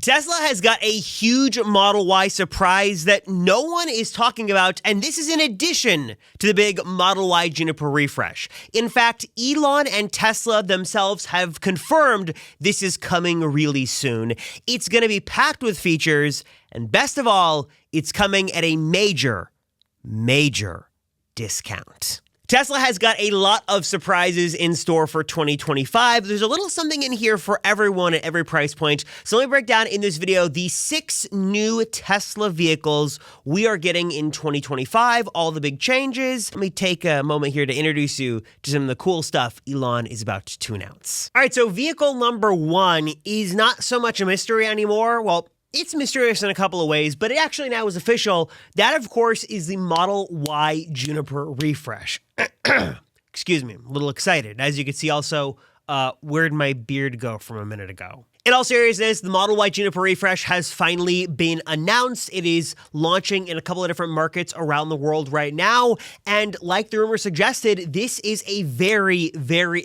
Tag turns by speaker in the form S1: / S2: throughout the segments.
S1: Tesla has got a huge Model Y surprise that no one is talking about, and this is in addition to the big Model Y Juniper refresh. In fact, Elon and Tesla themselves have confirmed this is coming really soon. It's going to be packed with features, and best of all, it's coming at a major discount. Tesla has got a lot of surprises in store for 2025. There's a little something in here for everyone at every price point. So let me break down in this video the 6 new Tesla vehicles we are getting in 2025, all the big changes. Let me take a moment here to introduce you to some of the cool stuff Elon is about to announce. All right, so vehicle number 1 is not so much a mystery anymore. Well, it's mysterious in a couple of ways, but it actually now is official. That, of course, is the Model Y Juniper refresh. Excuse me, I'm a little excited. As you can see also, where'd my beard go from a minute ago? In all seriousness, the Model Y Juniper refresh has finally been announced. It is launching in a couple of different markets around the world right now. And like the rumor suggested, this is a very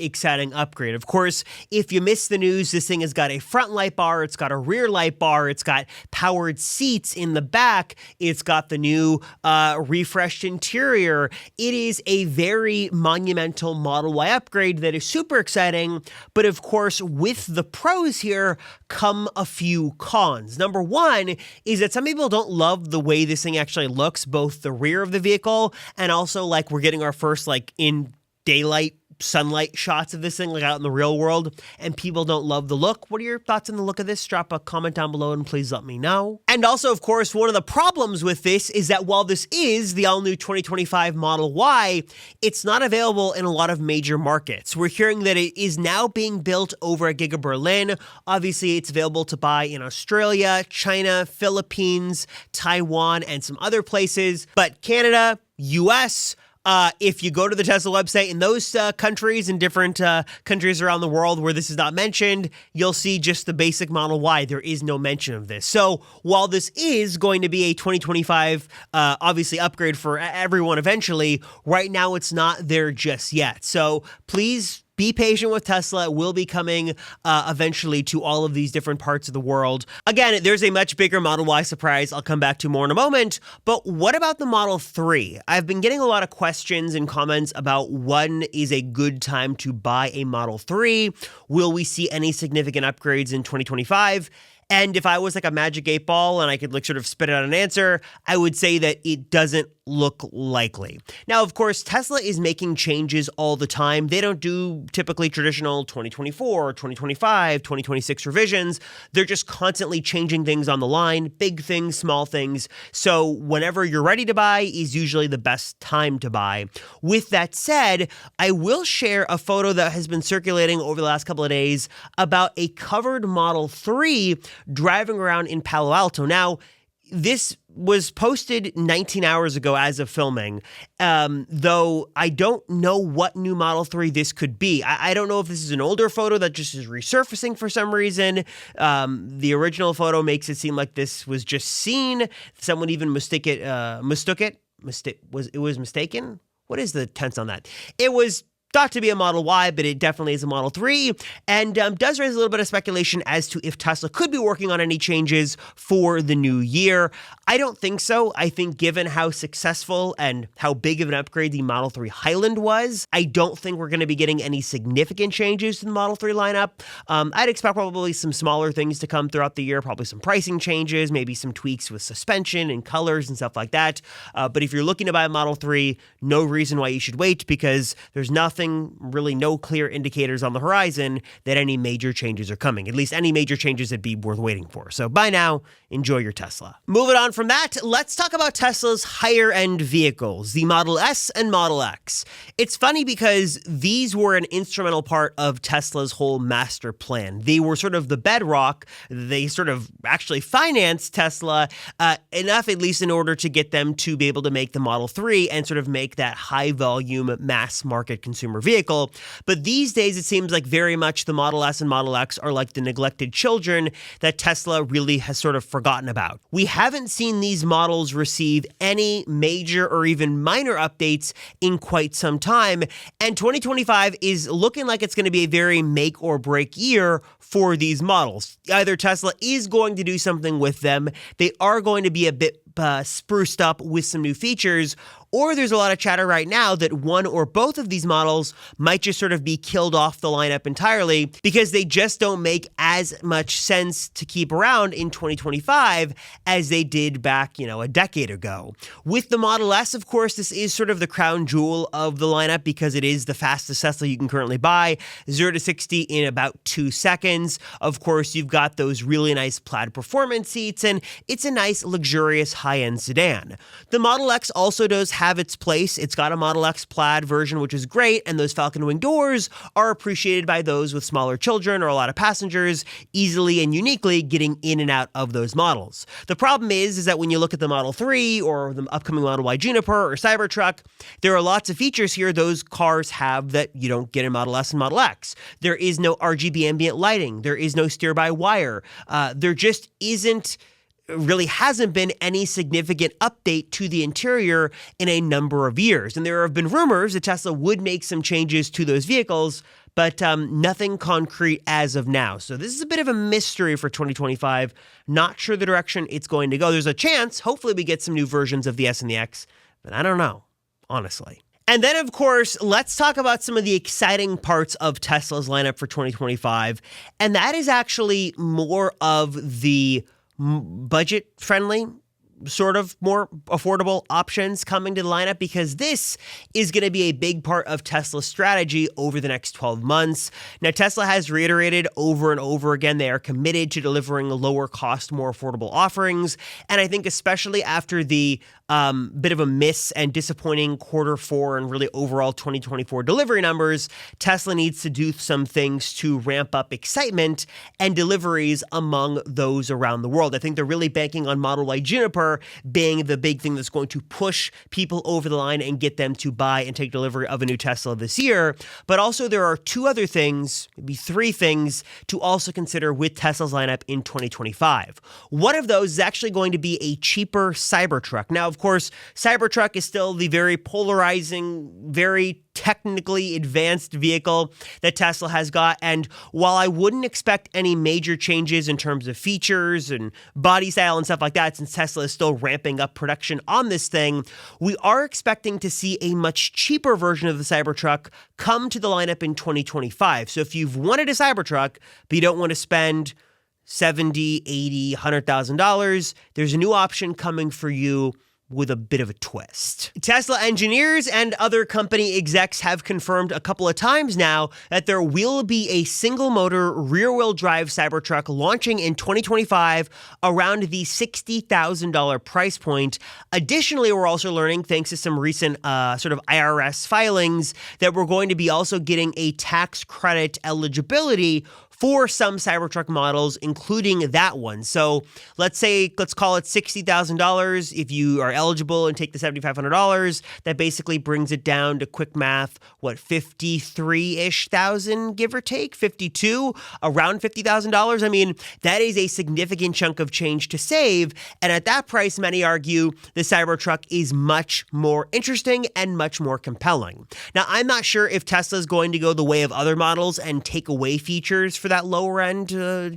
S1: exciting upgrade. Of course, if you missed the news, this thing has got a front light bar, it's got a rear light bar, it's got powered seats in the back, it's got the new refreshed interior. It is a very monumental Model Y upgrade that is super exciting. But of course, with the pros here, come a few cons. Number 1 is that some people don't love the way this thing actually looks, both the rear of the vehicle and also like we're getting our first like in daylight sunlight shots of this thing like out in the real world, and people don't love the look. What are your thoughts on the look of this? Drop a comment down below and please let me know. And also, of course, one of the problems with this is that while this is the all-new 2025 Model Y, it's not available in a lot of major markets. We're hearing that it is now being built over at Giga Berlin. Obviously, it's available to buy in Australia, China, Philippines, Taiwan, and some other places, but Canada, US, if you go to the Tesla website in those countries and different countries around the world where this is not mentioned, you'll see just the basic Model Y. There is no mention of this. So while this is going to be a 2025, obviously upgrade for everyone eventually, right now it's not there just yet. So please be patient with Tesla. It will be coming eventually to all of these different parts of the world. Again, there's a much bigger Model Y surprise I'll come back to more in a moment. But what about the Model 3? I've been getting a lot of questions and comments about when is a good time to buy a Model 3. Will we see any significant upgrades in 2025? And if I was like a magic 8 ball and I could like sort of spit out an answer, I would say that it doesn't look likely. Now, of course, Tesla is making changes all the time. They don't do typically traditional 2024, 2025, 2026 revisions. They're just constantly changing things on the line, big things, small things. So whenever you're ready to buy is usually the best time to buy. With that said, I will share a photo that has been circulating over the last couple of days about a covered Model 3 driving around in Palo Alto. Now, this was posted 19 hours ago as of filming, though I don't know what new Model 3 this could be. I don't know if this is an older photo that just is resurfacing for some reason. The original photo makes it seem like this was just seen. Someone even mistook it. It was mistaken? What is the tense on that? It was thought to be a Model Y, but it definitely is a Model 3, and does raise a little bit of speculation as to if Tesla could be working on any changes for the new year. I don't think so. I think given how successful and how big of an upgrade the Model 3 Highland was, I don't think we're going to be getting any significant changes to the Model 3 lineup. I'd expect probably some smaller things to come throughout the year, probably some pricing changes, maybe some tweaks with suspension and colors and stuff like that. But if you're looking to buy a Model 3, no reason why you should wait, because there's really no clear indicators on the horizon that any major changes are coming, at least any major changes that'd be worth waiting for. So by now, enjoy your Tesla. Moving on from that, let's talk about Tesla's higher end vehicles, the Model S and Model X. It's funny because these were an instrumental part of Tesla's whole master plan. They were sort of the bedrock. They sort of actually financed Tesla enough, at least in order to get them to be able to make the Model 3 and sort of make that high volume mass market consumer consumer vehicle. But these days, it seems like very much the Model S and Model X are like the neglected children that Tesla really has sort of forgotten about. We haven't seen these models receive any major or even minor updates in quite some time, and 2025 is looking like it's going to be a very make or break year for these models. Either Tesla is going to do something with them, they are going to be a bit spruced up with some new features, or there's a lot of chatter right now that one or both of these models might just sort of be killed off the lineup entirely because they just don't make as much sense to keep around in 2025 as they did back, a decade ago. With the Model S, of course, this is sort of the crown jewel of the lineup because it is the fastest Tesla you can currently buy, 0 to 60 in about 2 seconds. Of course, you've got those really nice plaid performance seats, and it's a nice, luxurious, high-end sedan. The Model X also does have its place. It's got a Model X plaid version, which is great, and those Falcon Wing doors are appreciated by those with smaller children or a lot of passengers, easily and uniquely getting in and out of those models. The problem is that when you look at the Model 3 or the upcoming Model Y Juniper or Cybertruck, there are lots of features here those cars have that you don't get in Model S and Model X. There is no RGB ambient lighting. There is no steer-by-wire. There just really hasn't been any significant update to the interior in a number of years. And there have been rumors that Tesla would make some changes to those vehicles, but nothing concrete as of now. So this is a bit of a mystery for 2025. Not sure the direction it's going to go. There's a chance, hopefully we get some new versions of the S and the X, but I don't know, honestly. And then, of course, let's talk about some of the exciting parts of Tesla's lineup for 2025. And that is actually more of the budget-friendly, sort of more affordable options coming to the lineup, because this is going to be a big part of Tesla's strategy over the next 12 months. Now, Tesla has reiterated over and over again they are committed to delivering lower cost, more affordable offerings. And I think especially after the bit of a miss and disappointing Q4 and really overall 2024 delivery numbers, Tesla needs to do some things to ramp up excitement and deliveries among those around the world. I think they're really banking on Model Y Juniper being the big thing that's going to push people over the line and get them to buy and take delivery of a new Tesla this year. But also there are 2 other things, maybe 3 things to also consider with Tesla's lineup in 2025. One of those is actually going to be a cheaper Cybertruck. Now, of course, Cybertruck is still the very polarizing, very technically advanced vehicle that Tesla has got. And while I wouldn't expect any major changes in terms of features and body style and stuff like that, since Tesla is still ramping up production on this thing, we are expecting to see a much cheaper version of the Cybertruck come to the lineup in 2025. So if you've wanted a Cybertruck, but you don't want to spend $70,000, $80,000, $100,000, there's a new option coming for you with a bit of a twist. Tesla engineers and other company execs have confirmed a couple of times now that there will be a single-motor, rear-wheel drive Cybertruck launching in 2025 around the $60,000 price point. Additionally, we're also learning, thanks to some recent sort of IRS filings, that we're going to be also getting a tax credit eligibility for some Cybertruck models, including that one. So let's call it $60,000. If you are eligible and take the $7,500, that basically brings it down to quick math, 53-ish thousand, give or take, 52, around $50,000. I mean, that is a significant chunk of change to save. And at that price, many argue the Cybertruck is much more interesting and much more compelling. Now, I'm not sure if Tesla is going to go the way of other models and take away features for that lower end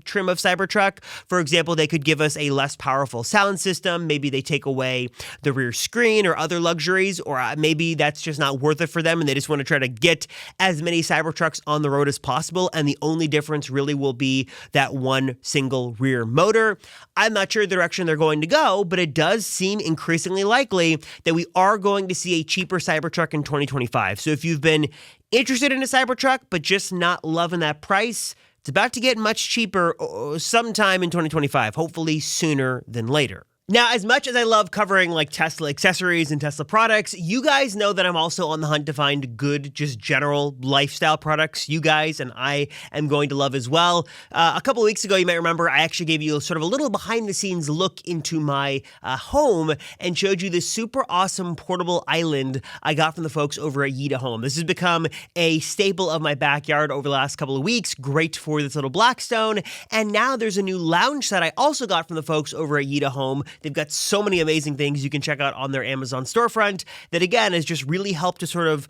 S1: trim of Cybertruck. For example, they could give us a less powerful sound system. Maybe they take away the rear screen or other luxuries, or maybe that's just not worth it for them and they just want to try to get as many Cybertrucks on the road as possible. And the only difference really will be that one single rear motor. I'm not sure the direction they're going to go, but it does seem increasingly likely that we are going to see a cheaper Cybertruck in 2025. So if you've been interested in a Cybertruck, but just not loving that price, it's about to get much cheaper sometime in 2025, hopefully sooner than later. Now, as much as I love covering like Tesla accessories and Tesla products, you guys know that I'm also on the hunt to find good, just general lifestyle products you guys and I am going to love as well. A couple of weeks ago, you might remember, I actually gave you sort of a little behind the scenes look into my home and showed you this super awesome portable island I got from the folks over at Yita Home. This has become a staple of my backyard over the last couple of weeks. Great for this little Blackstone. And now there's a new lounge set I also got from the folks over at Yita Home. They've got so many amazing things you can check out on their Amazon storefront that, again, has just really helped to sort of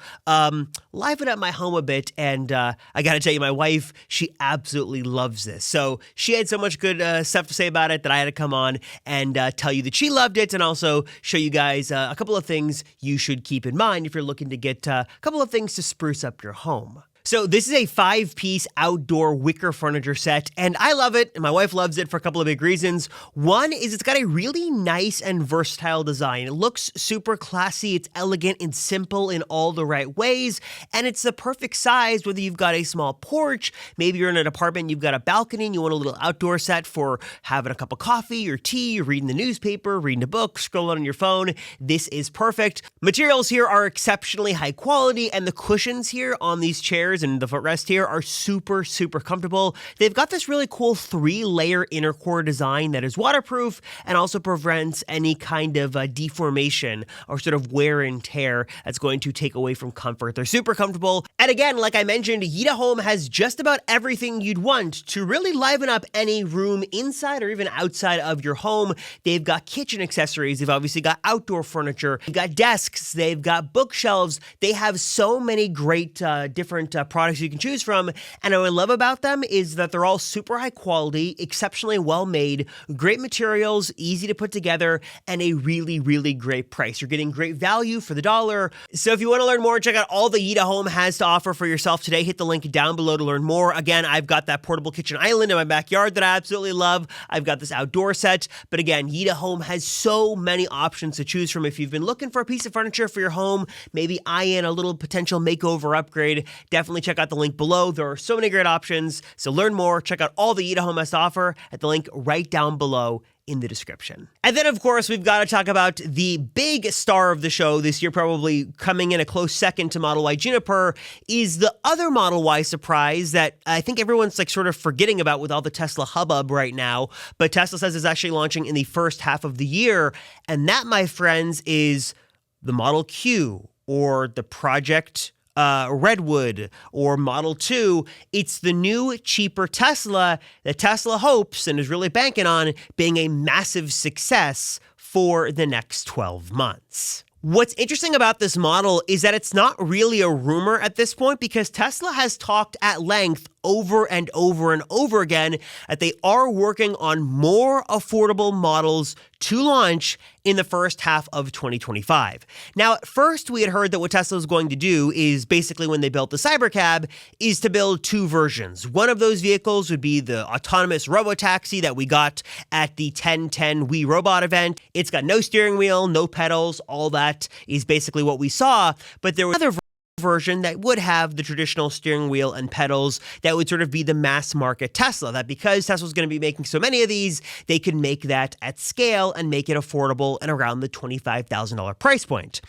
S1: liven up my home a bit. And I got to tell you, my wife, she absolutely loves this. So she had so much good stuff to say about it that I had to come on and tell you that she loved it and also show you guys a couple of things you should keep in mind if you're looking to get a couple of things to spruce up your home. So this is a 5-piece outdoor wicker furniture set, and I love it, and my wife loves it for a couple of big reasons. One is it's got a really nice and versatile design. It looks super classy, it's elegant and simple in all the right ways, and it's the perfect size whether you've got a small porch, maybe you're in an apartment, you've got a balcony, and you want a little outdoor set for having a cup of coffee or tea, reading the newspaper, reading a book, scrolling on your phone. This is perfect. Materials here are exceptionally high quality, and the cushions here on these chairs and the footrest here are super, super comfortable. They've got this really cool 3-layer inner core design that is waterproof and also prevents any kind of deformation or sort of wear and tear that's going to take away from comfort. They're super comfortable. And again, like I mentioned, Yita Home has just about everything you'd want to really liven up any room inside or even outside of your home. They've got kitchen accessories. They've obviously got outdoor furniture. They've got desks. They've got bookshelves. They have so many great different products you can choose from, and what I love about them is that they're all super high quality, exceptionally well made, great materials, easy to put together, and a really, really great price. You're getting great value for the dollar. So if you want to learn more, check out all the Yita Home has to offer for yourself today. Hit the link down below to learn more. Again, I've got that portable kitchen island in my backyard that I absolutely love. I've got this outdoor set, but again, Yita Home has so many options to choose from. If you've been looking for a piece of furniture for your home, maybe eyeing a little potential makeover upgrade, definitely check out the link below. There are so many great options. So learn more. Check out all the Yita Home has to offer at the link right down below in the description. And then, of course, we've got to talk about the big star of the show this year, probably coming in a close second to Model Y Juniper, is the other Model Y surprise that I think everyone's like sort of forgetting about with all the Tesla hubbub right now. But Tesla says it's actually launching in the first half of the year. And that, my friends, is the Model Q or the Project Redwood or Model 2. It's the new, cheaper Tesla that Tesla hopes and is really banking on being a massive success for the next 12 months. What's interesting about this model is that it's not really a rumor at this point because Tesla has talked at length over and over and over again that they are working on more affordable models to launch in the first half of 2025. Now, at first, we had heard that what Tesla was going to do is basically when they built the Cybercab is to build 2 versions. One of those vehicles would be the autonomous robotaxi that we got at the 1010 We Robot event. It's got no steering wheel, no pedals, all that is basically what we saw, but there was another version that would have the traditional steering wheel and pedals that would sort of be the mass market Tesla, that because Tesla's going to be making so many of these, they could make that at scale and make it affordable and around the $25,000 price point.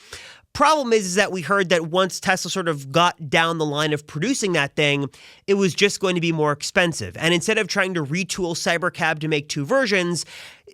S1: Problem is that we heard that once Tesla sort of got down the line of producing that thing, it was just going to be more expensive. And instead of trying to retool Cybercab to make 2 versions,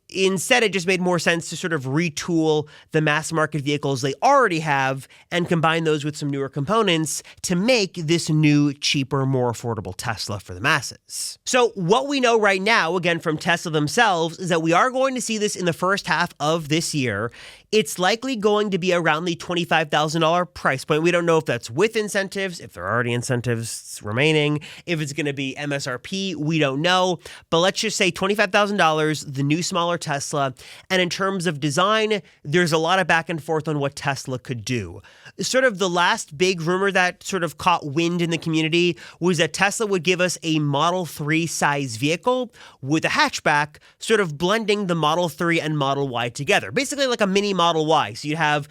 S1: instead, it just made more sense to sort of retool the mass market vehicles they already have and combine those with some newer components to make this new, cheaper, more affordable Tesla for the masses. So what we know right now, again, from Tesla themselves, is that we are going to see this in the first half of this year. It's likely going to be around the $25,000 price point. We don't know if that's with incentives, if there are already incentives remaining, if it's going to be MSRP, we don't know. But let's just say $25,000, the new smaller Tesla. And in terms of design, there's a lot of back and forth on what Tesla could do. Sort of the last big rumor that sort of caught wind in the community was that Tesla would give us a Model 3 size vehicle with a hatchback, sort of blending the Model 3 and Model Y together. Basically like a mini Model Y. So you'd have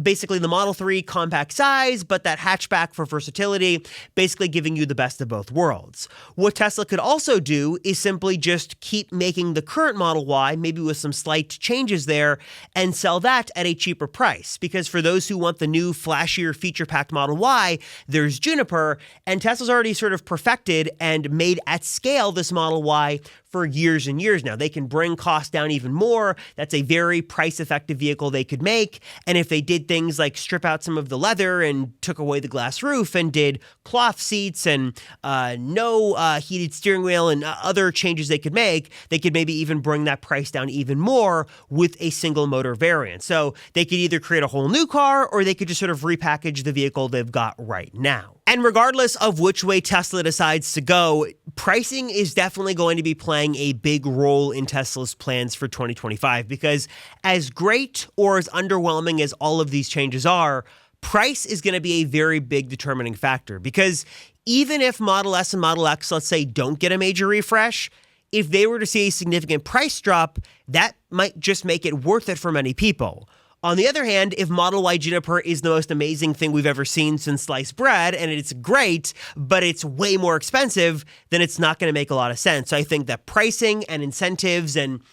S1: basically the Model 3 compact size, but that hatchback for versatility, basically giving you the best of both worlds. What Tesla could also do is simply just keep making the current Model Y, maybe with some slight changes there, and sell that at a cheaper price. Because for those who want the new, flashier, feature-packed Model Y, there's Juniper, and Tesla's already sort of perfected and made at scale this Model Y for years and years now. They can bring costs down even more. That's a very price-effective vehicle they could make. And if they did things like strip out some of the leather and took away the glass roof and did cloth seats and no heated steering wheel and other changes they could make, they could maybe even bring that price down even more with a single motor variant. So they could either create a whole new car or they could just sort of repackage the vehicle they've got right now. And regardless of which way Tesla decides to go, pricing is definitely going to be playing a big role in Tesla's plans for 2025, because as great or as underwhelming as all of these changes are, price is going to be a very big determining factor. Because even if Model S and Model X, let's say, don't get a major refresh, if they were to see a significant price drop, that might just make it worth it for many people. On the other hand, if Model Y Juniper is the most amazing thing we've ever seen since sliced bread, and it's great, but it's way more expensive, then it's not going to make a lot of sense. So I think that pricing and incentives and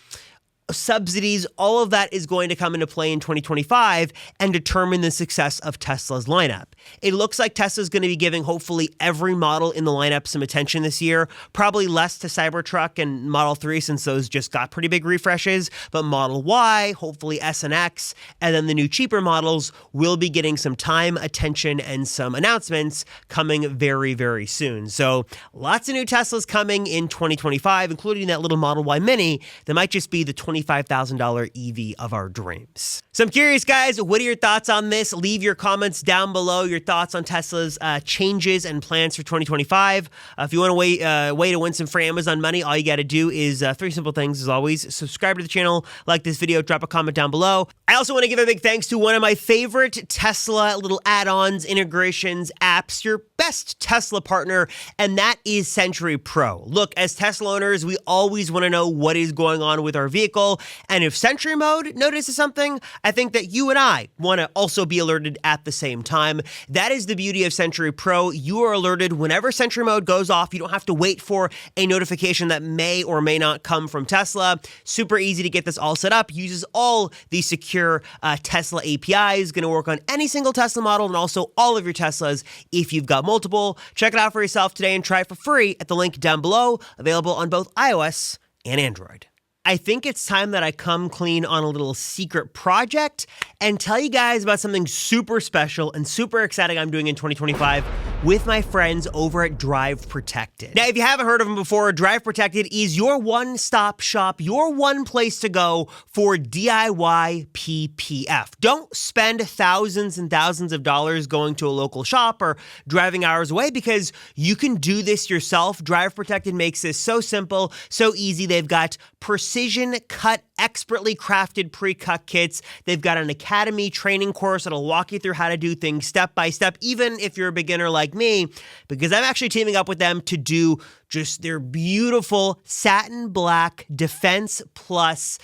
S1: subsidies, all of that is going to come into play in 2025 and determine the success of Tesla's lineup. It looks like Tesla's going to be giving hopefully every model in the lineup some attention this year, probably less to Cybertruck and Model 3 since those just got pretty big refreshes, but Model Y, hopefully S and X, and then the new cheaper models will be getting some time, attention, and some announcements coming very, very soon. So lots of new Teslas coming in 2025, including that little Model Y Mini that might just be the $25,000 EV of our dreams. So I'm curious, guys, what are your thoughts on this? Leave your comments down below, your thoughts on Tesla's changes and plans for 2025. If you want a way to win some free Amazon money, all you got to do is three simple things, as always. Subscribe to the channel, like this video, drop a comment down below. I also want to give a big thanks to one of my favorite Tesla little add-ons, integrations, apps, your best Tesla partner, and that is Century Pro. Look, as Tesla owners, we always want to know what is going on with our vehicle. And if Sentry Mode notices something, I think that you and I want to also be alerted at the same time. That is the beauty of Century Pro. You are alerted whenever Sentry Mode goes off. You don't have to wait for a notification that may or may not come from Tesla. Super easy to get this all set up. Uses all the secure Tesla APIs. Going to work on any single Tesla model and also all of your Teslas if you've got multiple. Check it out for yourself today and try it for free at the link down below. Available on both iOS and Android. I think it's time that I come clean on a little secret project and tell you guys about something super special and super exciting I'm doing in 2025 with my friends over at Drive Protected. Now, if you haven't heard of them before, Drive Protected is your one-stop shop, your one place to go for DIY PPF. Don't spend thousands and thousands of dollars going to a local shop or driving hours away, because you can do this yourself. Drive Protected makes this so simple, so easy. They've got precision cut, expertly crafted pre-cut kits. They've got an academy training course that'll walk you through how to do things step by step, even if you're a beginner like me, because I'm actually teaming up with them to do just their beautiful satin black Defense Plus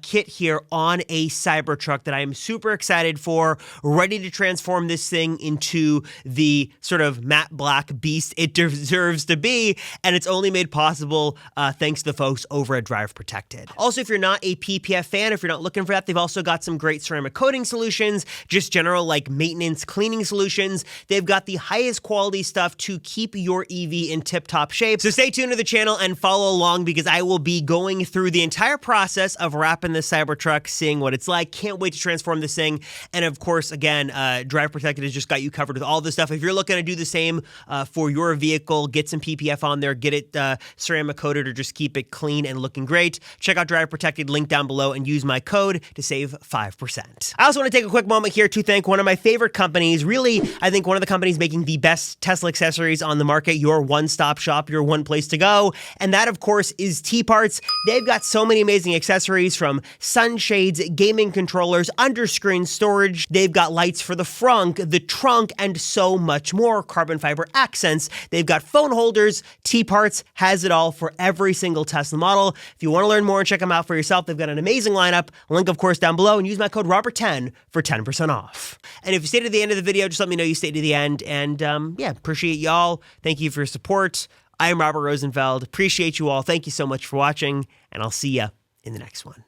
S1: kit here on a Cybertruck that I am super excited for, ready to transform this thing into the sort of matte black beast it deserves to be, and it's only made possible thanks to the folks over at Drive Protected. Also, if you're not a PPF fan, if you're not looking for that, they've also got some great ceramic coating solutions, just general like maintenance cleaning solutions. They've got the highest quality stuff to keep your EV in tip-top shape. So stay tuned to the channel and follow along, because I will be going through the entire process of wrapping this Cybertruck, seeing what it's like. Can't wait to transform this thing. And of course, again, Drive Protected has just got you covered with all this stuff. If you're looking to do the same for your vehicle, get some PPF on there, get it ceramic coated, or just keep it clean and looking great, check out Drive Protected, link down below, and use my code to save 5%. I also want to take a quick moment here to thank one of my favorite companies, really, I think one of the companies making the best Tesla accessories on the market, your one-stop shop, your one place to go, and that, of course, is TPARTS. They've got so many amazing accessories, from sunshades, gaming controllers, underscreen storage. They've got lights for the front, the trunk, and so much more. Carbon fiber accents. They've got phone holders. TPARTS has it all for every single Tesla model. If you want to learn more and check them out for yourself, they've got an amazing lineup. Link, of course, down below, and use my code Robert10 for 10% off. And if you stayed to the end of the video, just let me know you stayed to the end. And yeah, appreciate y'all. Thank you for your support. I am Robert Rosenfeld. Appreciate you all. Thank you so much for watching, and I'll see ya in the next one.